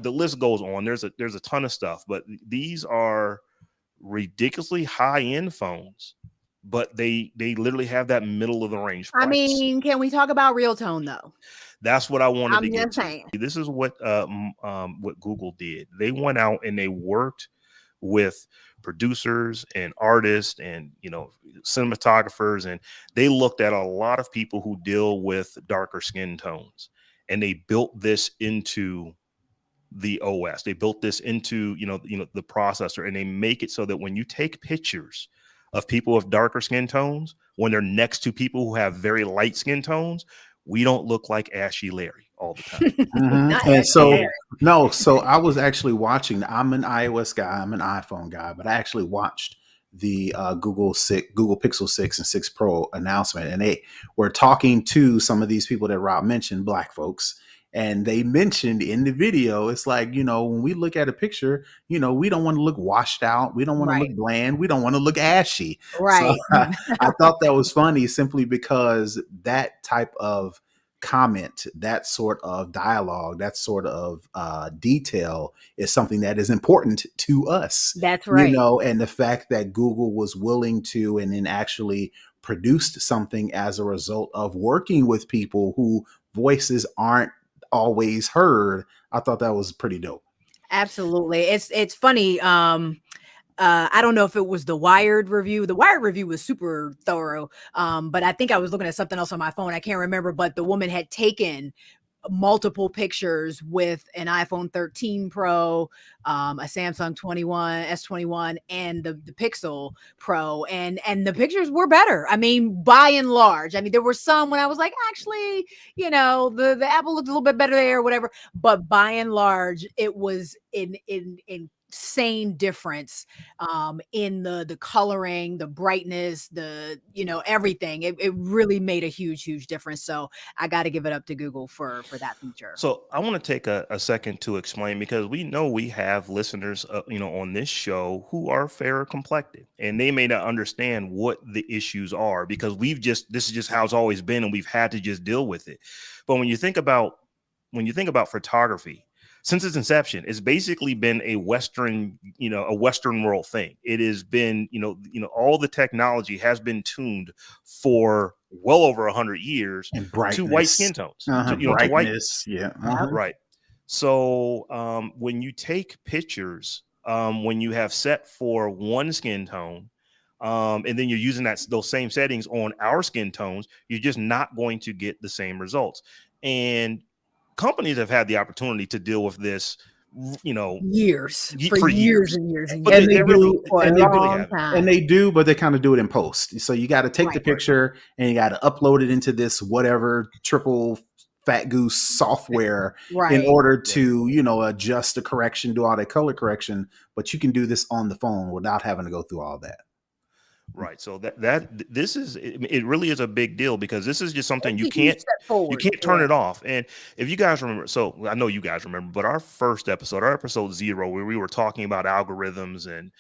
the list goes on. There's a ton of stuff, but these are ridiculously high end phones, but they literally have that middle of the range price. I mean, can we talk about real tone though? That's what I wanted I'm to get just to. saying. This is what Google did. They went out and they worked with producers and artists and cinematographers, and they looked at a lot of people who deal with darker skin tones, and they built this into the OS. They built this into the processor, and they make it so that when you take pictures of people with darker skin tones, when they're next to people who have very light skin tones, we don't look like Ashy Larry all the time. And so I was actually watching. I'm an iOS guy. I'm an iPhone guy, but I actually watched the Google Pixel 6 and 6 Pro announcement, and they were talking to some of these people that Rob mentioned, black folks. And they mentioned in the video, it's like, when we look at a picture, we don't want to look washed out. We don't want to look bland. We don't want to look ashy. Right. So I thought that was funny simply because that type of comment, that sort of dialogue, that sort of detail is something that is important to us. That's right. And the fact that Google was willing to and then actually produced something as a result of working with people who voices aren't always heard, I thought that was pretty dope. Absolutely. It's funny. I don't know if it was the Wired review. The Wired review was super thorough. But I think I was looking at something else on my phone. I can't remember, but the woman had taken multiple pictures with an iPhone 13 Pro, a Samsung S21, and the Pixel Pro, and the pictures were better. I mean, by and large. I mean, there were some when I was like, actually, the Apple looked a little bit better there or whatever. But by and large, it was in insane difference in the coloring, the brightness, everything. It really made a huge difference. So I got to give it up to Google for that feature. So I want to take a second to explain, because we know we have listeners on this show who are fairer complected, and they may not understand what the issues are, because this is just how it's always been, and we've had to just deal with it. But when you think about photography, since its inception, it's basically been a Western world thing. It has been, all the technology has been tuned for well over 100 years to white skin tones. Brightness, right. So when you take pictures, when you have set for one skin tone, and then you're using those same settings on our skin tones, you're just not going to get the same results. And companies have had the opportunity to deal with this, years and years. But they do, but they kind of do it in post. So you got to take the picture and you got to upload it into this whatever triple fat goose software in order to, adjust the correction, do all that color correction. But you can do this on the phone without having to go through all that. Right. So it really is a big deal, because this is just something you can't turn it off. And if you guys remember, so I know you guys remember, but our episode 0, where we were talking about algorithms and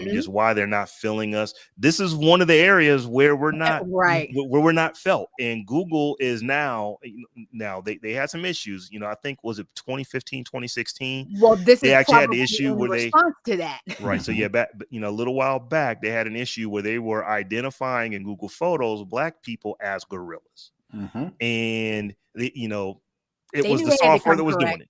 just why they're not filling us. This is one of the areas where we're not felt. And Google is now they had some issues, I think, was it 2015, 2016? Well, they actually had the issue where response to that. Right. So back, a little while back, they had an issue where they were identifying in Google Photos Black people as gorillas, and it was the software that was doing it.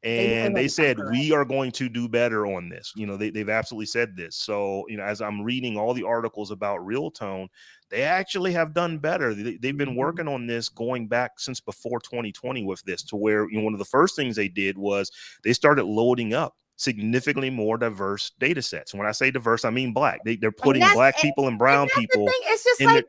And they said, we are going to do better on this. They've absolutely said this. So, as I'm reading all the articles about real tone, they actually have done better. They've been working on this going back since before 2020 with this, to where, one of the first things they did was they started loading up significantly more diverse data sets. When I say diverse, I mean Black. They're putting Black people and brown people. It's just like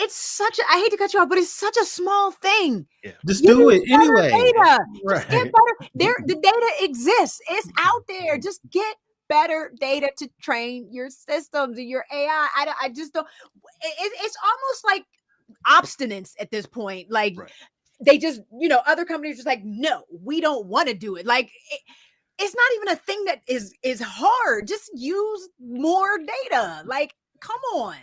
it's I hate to cut you off, but it's such a small thing. Yeah. Just do it anyway. Data. Just get better. The data exists. It's out there. Just get better data to train your systems and your AI. I just don't. It's almost like obstinance at this point. Like they just, other companies are just like, no, we don't want to do it. Like. It's not even a thing that is hard. Just use more data. Like, come on.